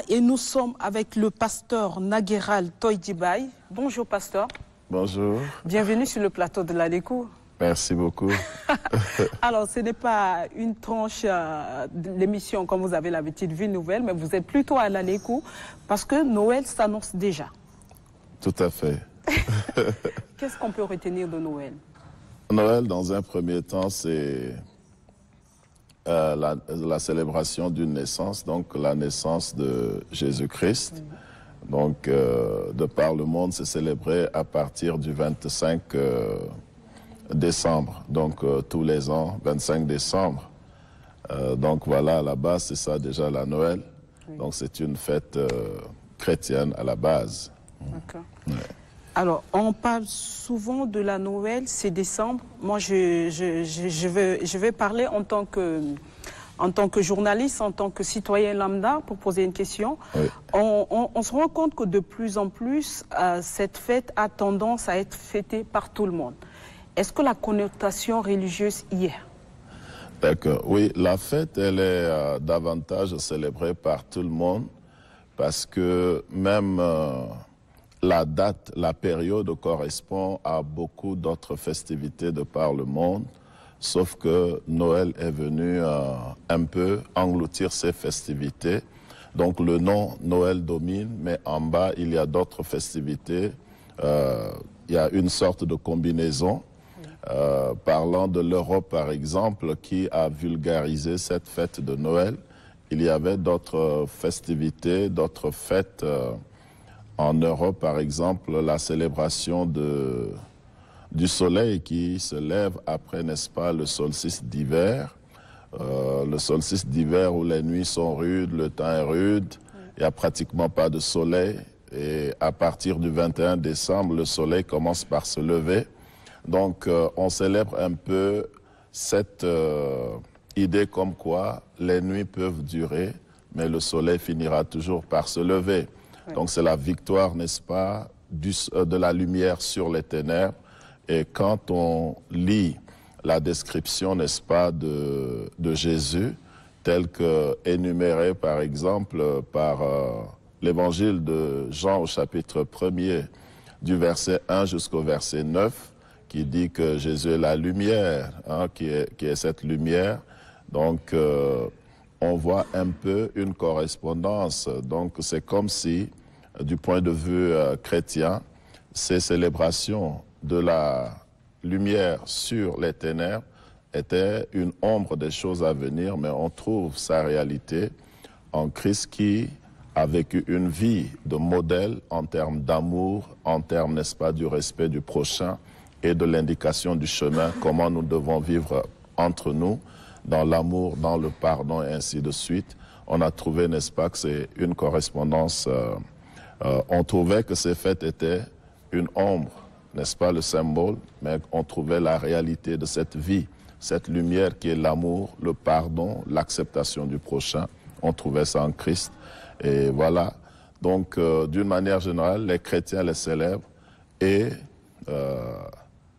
et nous sommes avec le pasteur Naguéral Toydjibaye. Bonjour pasteur. Bonjour. Bienvenue sur le plateau de l'Alékou. Merci beaucoup. Alors, ce n'est pas une tranche de l'émission comme vous avez l'habitude, Vie Nouvelle, mais vous êtes plutôt à l'Alékou parce que Noël s'annonce déjà. Tout à fait. Qu'est-ce qu'on peut retenir de Noël? Noël, dans un premier temps, c'est la célébration d'une naissance, donc la naissance de Jésus-Christ. Donc, de par le monde, c'est célébré à partir du 25 décembre, donc tous les ans, 25 décembre. Donc voilà, à la base, c'est ça déjà la Noël. Donc c'est une fête chrétienne à la base. D'accord. Ouais. Alors, on parle souvent de la Noël, c'est décembre. Moi, je vais parler en tant que journaliste, en tant que citoyen lambda, pour poser une question. Oui. On se rend compte que de plus en plus, cette fête a tendance à être fêtée par tout le monde. Est-ce que la connotation religieuse y est? D'accord. Oui, la fête, elle est davantage célébrée par tout le monde parce que même la date, la période correspond à beaucoup d'autres festivités de par le monde, sauf que Noël est venu un peu engloutir ces festivités. Donc le nom Noël domine, mais en bas, il y a d'autres festivités. Il y a une sorte de combinaison. Parlant de l'Europe, par exemple, qui a vulgarisé cette fête de Noël, il y avait d'autres festivités, d'autres fêtes en Europe, par exemple, la célébration du soleil qui se lève après, n'est-ce pas, le solstice d'hiver. Le solstice d'hiver où les nuits sont rudes, le temps est rude, il n'y a pratiquement pas de soleil. Et à partir du 21 décembre, le soleil commence par se lever. Donc, on célèbre un peu cette idée comme quoi les nuits peuvent durer, mais le soleil finira toujours par se lever. Oui. Donc, c'est la victoire, n'est-ce pas, de la lumière sur les ténèbres. Et quand on lit la description, n'est-ce pas, de Jésus, telle que énumérée, par exemple, par l'évangile de Jean au chapitre 1er, du verset 1 jusqu'au verset 9, qui dit que Jésus est la lumière, hein, qui est cette lumière. Donc, on voit un peu une correspondance. Donc, c'est comme si, du point de vue chrétien, ces célébrations de la lumière sur les ténèbres étaient une ombre des choses à venir, mais on trouve sa réalité en Christ qui a vécu une vie de modèle en termes d'amour, en termes, n'est-ce pas, du respect du prochain, et de l'indication du chemin, comment nous devons vivre entre nous, dans l'amour, dans le pardon, et ainsi de suite. On a trouvé, n'est-ce pas, que c'est une correspondance. On trouvait que ces fêtes étaient une ombre, n'est-ce pas, le symbole, mais on trouvait la réalité de cette vie, cette lumière qui est l'amour, le pardon, l'acceptation du prochain. On trouvait ça en Christ. Et voilà. Donc, d'une manière générale, les chrétiens les célèbrent et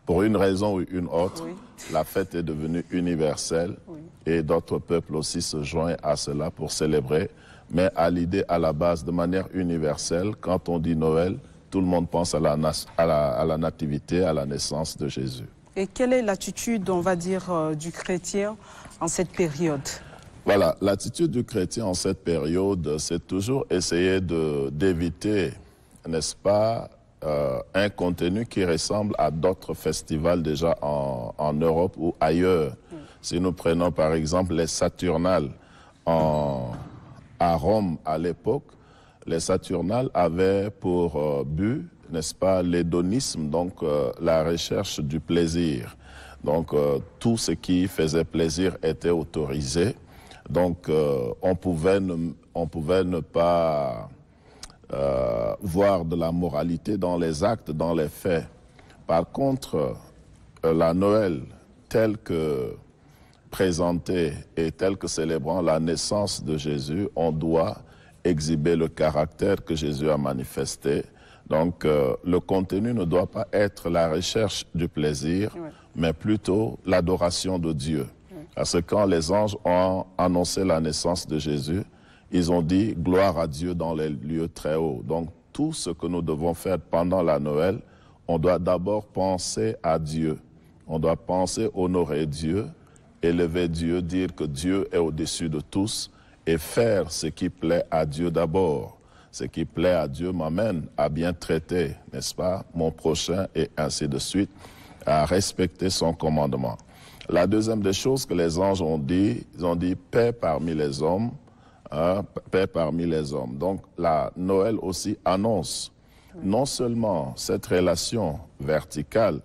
pour une raison ou une autre, oui, la fête est devenue universelle, oui, et d'autres peuples aussi se joignent à cela pour célébrer. Mais à l'idée, à la base, de manière universelle, quand on dit Noël, tout le monde pense à la nativité, à la naissance de Jésus. Et quelle est l'attitude, on va dire, du chrétien en cette période? Voilà, l'attitude du chrétien en cette période, c'est toujours essayer d'éviter, n'est-ce pas, un contenu qui ressemble à d'autres festivals déjà en Europe ou ailleurs. Si nous prenons par exemple les Saturnales à Rome à l'époque, les Saturnales avaient pour but, n'est-ce pas, l'hédonisme, donc la recherche du plaisir. Donc tout ce qui faisait plaisir était autorisé. Donc on pouvait ne pas voir de la moralité dans les actes, dans les faits. Par contre, la Noël telle que présentée et telle que célébrant la naissance de Jésus, on doit exhiber le caractère que Jésus a manifesté. Donc, le contenu ne doit pas être la recherche du plaisir, mais plutôt l'adoration de Dieu. Parce que quand les anges ont annoncé la naissance de Jésus, ils ont dit gloire à Dieu dans les lieux très hauts. Donc tout ce que nous devons faire pendant la Noël, on doit d'abord penser à Dieu. On doit penser honorer Dieu, élever Dieu, dire que Dieu est au-dessus de tous et faire ce qui plaît à Dieu d'abord. Ce qui plaît à Dieu m'amène à bien traiter, n'est-ce pas, mon prochain et ainsi de suite, à respecter son commandement. La deuxième des choses que les anges ont dit, ils ont dit paix parmi les hommes, paix parmi les hommes. Donc la Noël aussi annonce non seulement cette relation verticale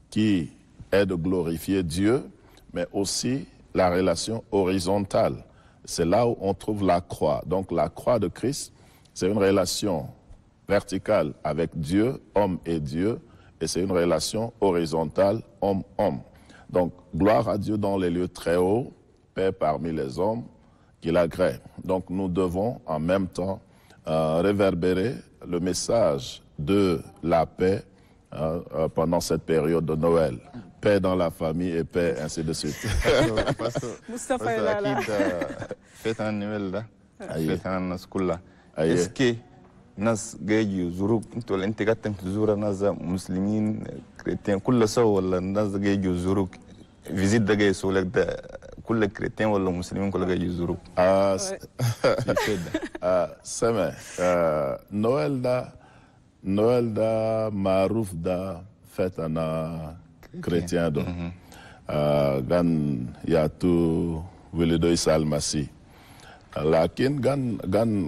qui est de glorifier Dieu, mais aussi la relation horizontale. C'est là où on trouve la croix. Donc la croix de Christ, c'est une relation verticale avec Dieu, homme et Dieu, et c'est une relation horizontale, homme-homme. Donc gloire à Dieu dans les lieux très hauts, paix parmi les hommes, qu'il agrée. Donc nous devons en même temps réverbérer le message de la paix pendant cette période de Noël. Paix dans la famille et paix, ainsi de suite. Mustafa est là. Fête en Noël là, fête en school là. Est-ce que nas gaji zuruk to l'integratem zura nas muslimin chrétien كل سو ولا nas gaji zuruk visite da gaji solek da كل chrétien ولا muslimin كل gaji zuruk sema Noël da maruf da fête ana chrétien do gan yatu wilido isalmasi lakin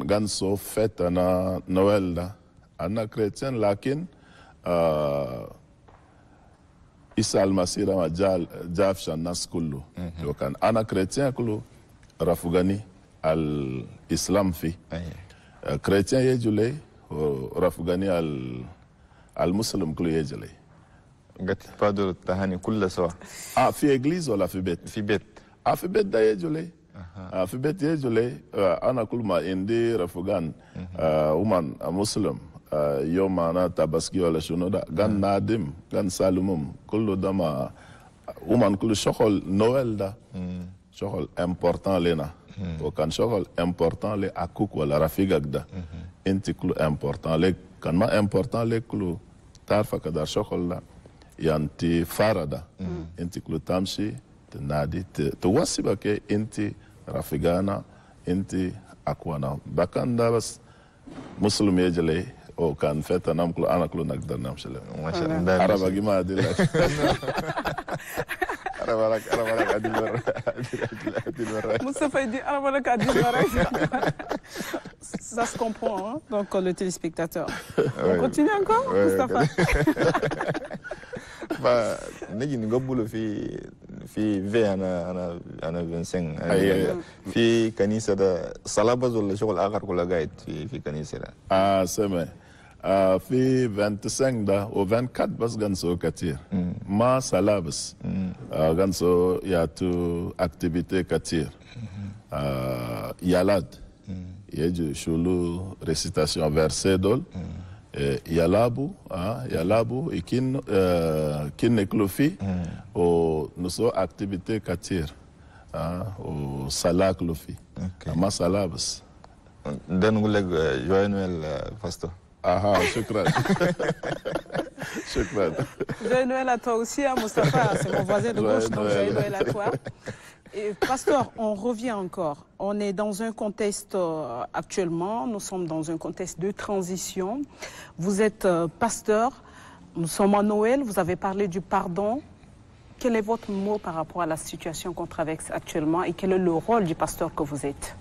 gan so fête ana Noël da ana chrétien lakin isalmasi rama jaf shanas kullu yokan ana chrétien kullu rafugani al islam fi chrétien yejule rafugani al muslim kullu yejule gati pado tahani kulla sawa fi église wala fi bet fi bet fi bet da yejule fi bet yejule ana kulma indi rafugan uman muslim yoma na tabaski wala shunoda gan nadim gan salumum kullu dama uman kullu shokol Noël da shokol important lena o kan shokol important le akuk wala rafigak da inti kullu important le kan ma important le kullu tarfa kadar shokol la yanti farada inti kullu tamshi te nadi te wasiba ke inti rafigana inti akwana bakanda bas muslim yejale o kan feta nam kullu ana kullu nagdar nam shale mashallah araba gima adilla araba adilla Mustafa dit araba adilla ça se comprend hein? Donc le téléspectateur on continue encore Mustafa ba nagi ni gobbulo fi ve ana 25 في كنيسة ده صلابز ولا شغل آخر كله قاعد في كنيسة ده سمع في 25 ده و 24 بس غنسو كتير ما صلابز غنسو ياتو اكتيفيتي كتير يالاد يجي شولو ريسيتاسيون فيرسي دول yalabu ikin neklofi o nuso activité katir o salak lofi ama salabs dan nguleg joyeux Noël pastor shukran shukran joyeux Noël à toi aussi Mustafa c'est mon voisin de gauche donc joyeux Noël à toi. Et, pasteur, on revient encore. On est dans un contexte actuellement, nous sommes dans un contexte de transition. Vous êtes pasteur, nous sommes en Noël, vous avez parlé du pardon. Quel est votre mot par rapport à la situation qu'on traverse actuellement et quel est le rôle du pasteur que vous êtes?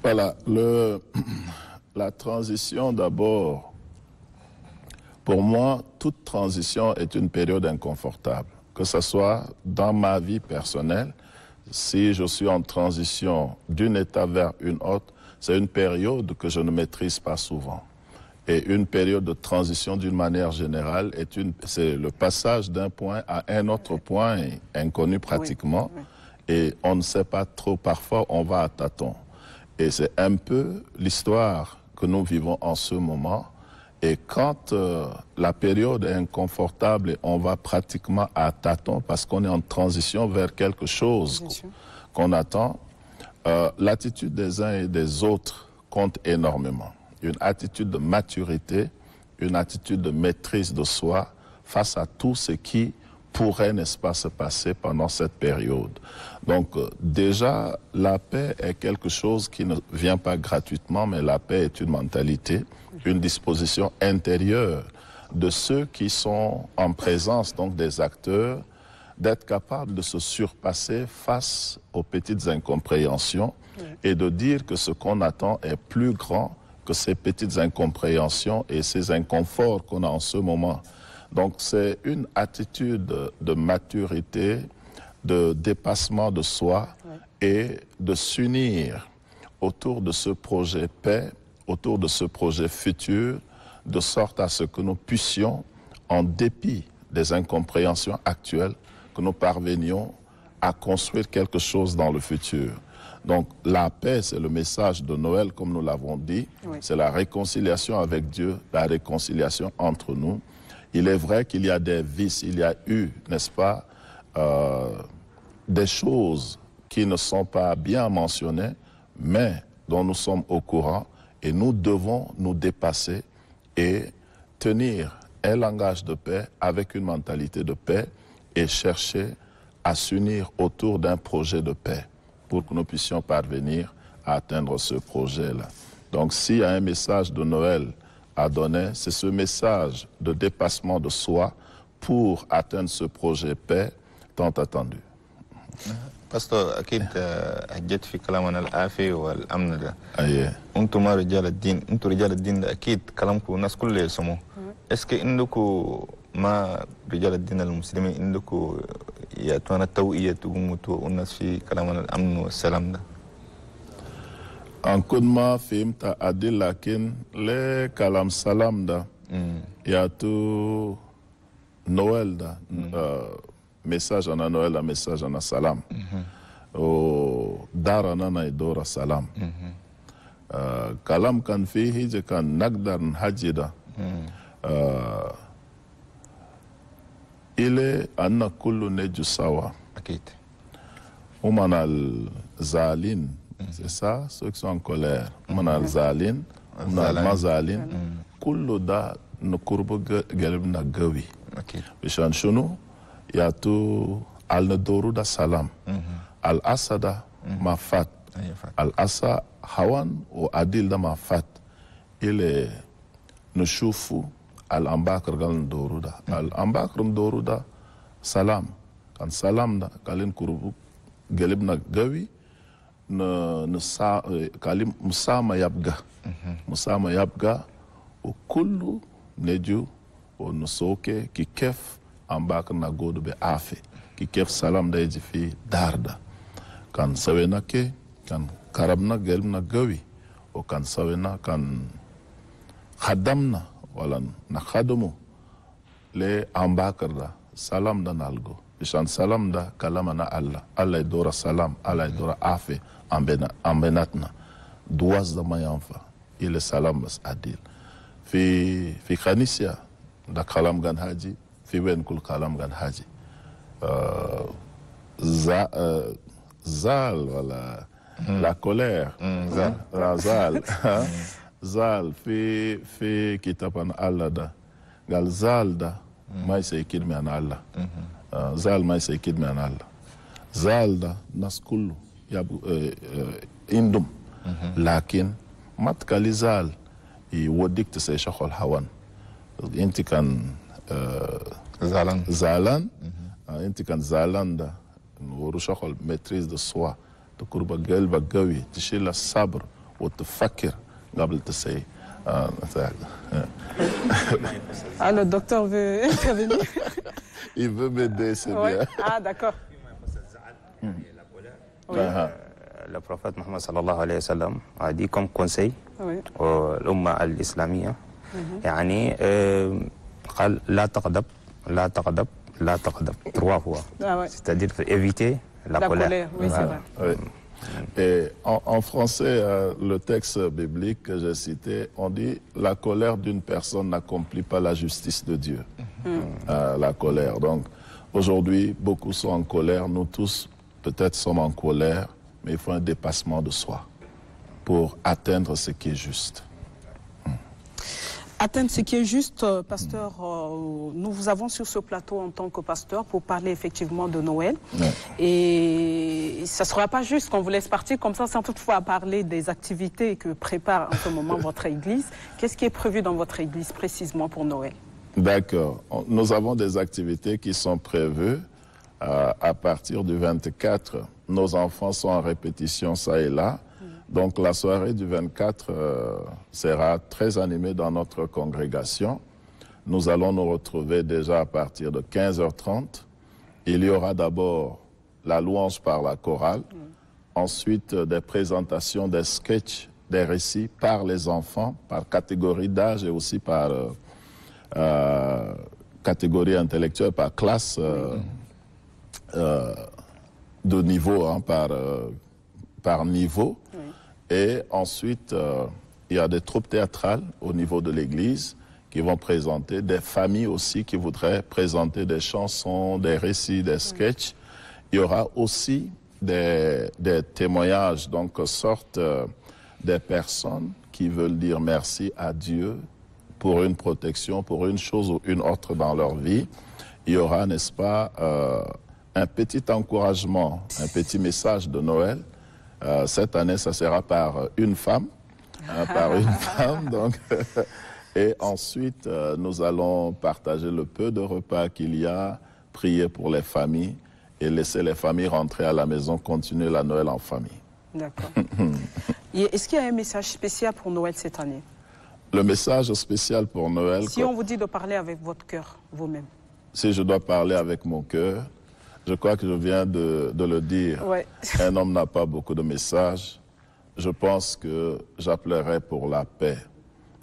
Voilà, la transition d'abord. Pour moi, toute transition est une période inconfortable. Que ce soit dans ma vie personnelle, si je suis en transition d'une étape vers une autre, c'est une période que je ne maîtrise pas souvent. Et une période de transition d'une manière générale, c'est le passage d'un point à un autre point inconnu pratiquement. Oui. Et on ne sait pas trop, parfois on va à tâtons. Et c'est un peu l'histoire que nous vivons en ce moment. Et quand la période est inconfortable, on va pratiquement à tâtons parce qu'on est en transition vers quelque chose qu'on attend. L'attitude des uns et des autres compte énormément. Une attitude de maturité, une attitude de maîtrise de soi face à tout ce qui pourrait, n'est-ce pas, se passer pendant cette période. Donc, déjà, la paix est quelque chose qui ne vient pas gratuitement, mais la paix est une mentalité, une disposition intérieure de ceux qui sont en présence, donc des acteurs, d'être capables de se surpasser face aux petites incompréhensions et de dire que ce qu'on attend est plus grand que ces petites incompréhensions et ces inconforts qu'on a en ce moment. Donc c'est une attitude de maturité, de dépassement de soi et de s'unir autour de ce projet paix, autour de ce projet futur, de sorte à ce que nous puissions, en dépit des incompréhensions actuelles, que nous parvenions à construire quelque chose dans le futur. Donc la paix, c'est le message de Noël, comme nous l'avons dit. Oui. C'est la réconciliation avec Dieu, la réconciliation entre nous. Il est vrai qu'il y a des vices, il y a eu, n'est-ce pas, des choses qui ne sont pas bien mentionnées, mais dont nous sommes au courant et nous devons nous dépasser et tenir un langage de paix avec une mentalité de paix et chercher à s'unir autour d'un projet de paix pour que nous puissions parvenir à atteindre ce projet-là. Donc s'il y a un message de Noël à donner, c'est ce message de dépassement de soi pour atteindre ce projet paix tant attendu. Pastor, أكيد حجيت في كلامنا العافية والأمن ده. أنتم رجال الدين، أنتم رجال الدين ده أكيد كلامكم الناس كلها يسموه. إسكي عندكم ما رجال الدين المسلمين عندكم يأتون التوعية تقوموا الناس في كلامنا الأمن والسلام ده. أنكون ما فهمت أدل لكن لا كلام سلام ده يأتو نويل ده. Message en Noël, un message en salam. O darana na idora salam. Kalam kan fihi je kan nagdar hajida. Ile anna kullu neju sawa. Umanal zalin, c'est ça, ceux qui sont en colère. Umanal zalin, umanal mazalin. Kullu da nukurbu gelib na gawi. Bishan shunu. Yatu al-Nadoruda salam, al-Asada mafat, al-Asa hawan ou adilda mafat, il est nushufu al-Ambakr gal-Nadoruda, al-Ambakr Nadoruda salam, kan salam da kalin kurubu gelibna gawi, kalim musama yabga, ou kullu neju ou nusoke ki kef ambak na godu be afe ki kef salam da ji fi darda kan sawena ke kan karabna gelna gawi o kan sawena kan khadamna wala na khadumu le ambakar da salam da nalgo ishan salam da kalama na Allah dora salam Allah dora afe ambenatna duas da mayanfa ile salam bas adil fi khanisia da kalam gan haji في وين كل كلام كان حاجي زال ولا لا كولير زال زال في كتاب الله ده قال زال ده ما يسيكيد من الله زال ما يسيكيد من الله زال ده الناس كله عندهم لكن ما تكالي زال يوديك تسي شخص هوان انت كان زالان انت كان زالان ده ورشاخل maîtrise de soi تقرب قلبك قوي تشيل الصبر وتفكر قبل تسي Ah, le docteur veut intervenir. Il veut m'aider, c'est bien. Ah, d'accord. Le prophète Mohammed sallallahu alayhi wa sallam a dit comme conseil à l'umma al-islamiyya, يعني قال لا تغضب لا تغضب لا تغضب 3 fois. C'est-à-dire éviter la colère. Oui, c'est vrai. Oui. Et en français, le texte biblique que j'ai cité, on dit la colère d'une personne n'accomplit pas la justice de Dieu. La colère. Donc aujourd'hui, beaucoup sont en colère. Nous tous, peut-être, sommes en colère mais il faut un dépassement de soi pour atteindre ce qui est juste. Atteindre ce qui est juste, pasteur, nous vous avons sur ce plateau en tant que pasteur pour parler effectivement de Noël. Ouais. Et ça ne sera pas juste qu'on vous laisse partir comme ça sans toutefois parler des activités que prépare en ce moment votre église. Qu'est-ce qui est prévu dans votre église précisément pour Noël? D'accord. Nous avons des activités qui sont prévues à partir du 24. Nos enfants sont en répétition ça et là. Donc la soirée du 24 sera très animée dans notre congrégation. Nous allons nous retrouver déjà à partir de 15h30. Il y aura d'abord la louange par la chorale, ensuite des présentations des sketchs, des récits par les enfants, par catégorie d'âge et aussi par catégorie intellectuelle, par classe de niveau, hein, par niveau. Et ensuite, il y a des troupes théâtrales au niveau de l'église qui vont présenter, des familles aussi qui voudraient présenter des chansons, des récits, des sketchs. Il y aura aussi des témoignages, donc sorte des personnes qui veulent dire merci à Dieu pour une protection, pour une chose ou une autre dans leur vie. Il y aura, n'est-ce pas, un petit encouragement, un petit message de Noël. Cette année, ça sera par une femme, donc, et ensuite, nous allons partager le peu de repas qu'il y a, prier pour les familles et laisser les familles rentrer à la maison, continuer la Noël en famille. D'accord. Est-ce qu'il y a un message spécial pour Noël cette année? Le message spécial pour Noël... Si on vous dit de parler avec votre cœur, vous-même. Si je dois parler avec mon cœur... Je crois que je viens de le dire. Ouais. Un homme n'a pas beaucoup de messages. Je pense que j'appellerai pour la paix.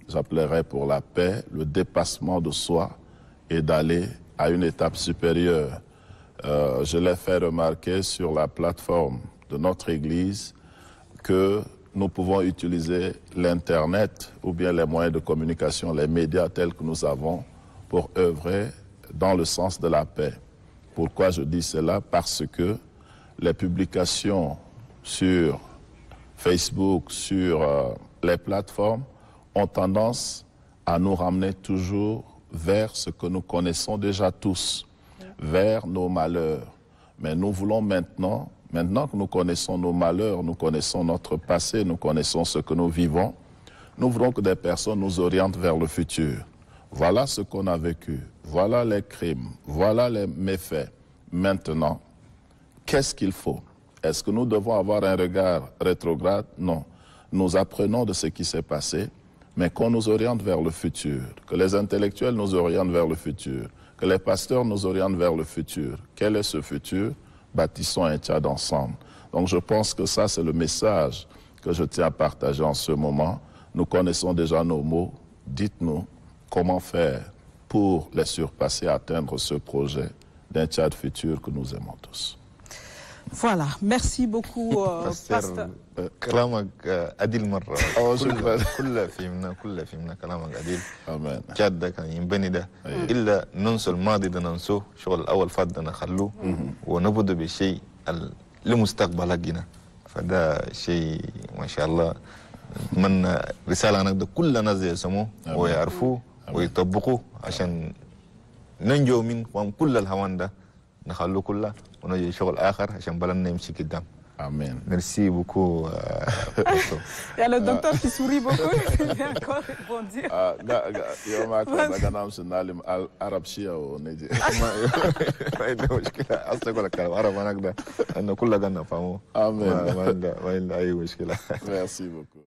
J'appellerai pour la paix, le dépassement de soi et d'aller à une étape supérieure. Je l'ai fait remarquer sur la plateforme de notre Église que nous pouvons utiliser l'Internet ou bien les moyens de communication, les médias tels que nous avons pour œuvrer dans le sens de la paix. Pourquoi je dis cela? Parce que les publications sur Facebook, sur les plateformes, ont tendance à nous ramener toujours vers ce que nous connaissons déjà tous, vers nos malheurs. Mais nous voulons maintenant que nous connaissons nos malheurs, nous connaissons notre passé, nous connaissons ce que nous vivons, nous voulons que des personnes nous orientent vers le futur. Voilà ce qu'on a vécu, voilà les crimes, voilà les méfaits. Maintenant, qu'est-ce qu'il faut? Est-ce que nous devons avoir un regard rétrograde? Non. Nous apprenons de ce qui s'est passé, mais qu'on nous oriente vers le futur, que les intellectuels nous orientent vers le futur, que les pasteurs nous orientent vers le futur. Quel est ce futur? Bâtissons un Tchad ensemble. Donc je pense que ça, c'est le message que je tiens à partager en ce moment. Nous connaissons déjà nos mots. Dites-nous comment faire pour les surpasser, atteindre ce projet d'un Tchad futur que nous aimons tous. Voilà, merci beaucoup pasteur. كلامك عديل مرة. كل فيمنا كلامك عديل. آمين. تشاد ده كان ينبني ده إلا ننسى الماضي ده ننسوه شغل الأول فات ده نخلوه ونبدأ بالشيء لمستقبلنا فده شيء ما شاء الله من رسالة نقدر كل الناس يسموه ويعرفوه ويطبقوه عشان ننجو من كل الهوان ده نخلوه كله ونجي شغل آخر عشان بلدنا يمشي قدام. Amen. Merci beaucoup. Il y a le docteur qui sourit beaucoup. Il vient encore répondre. Merci beaucoup.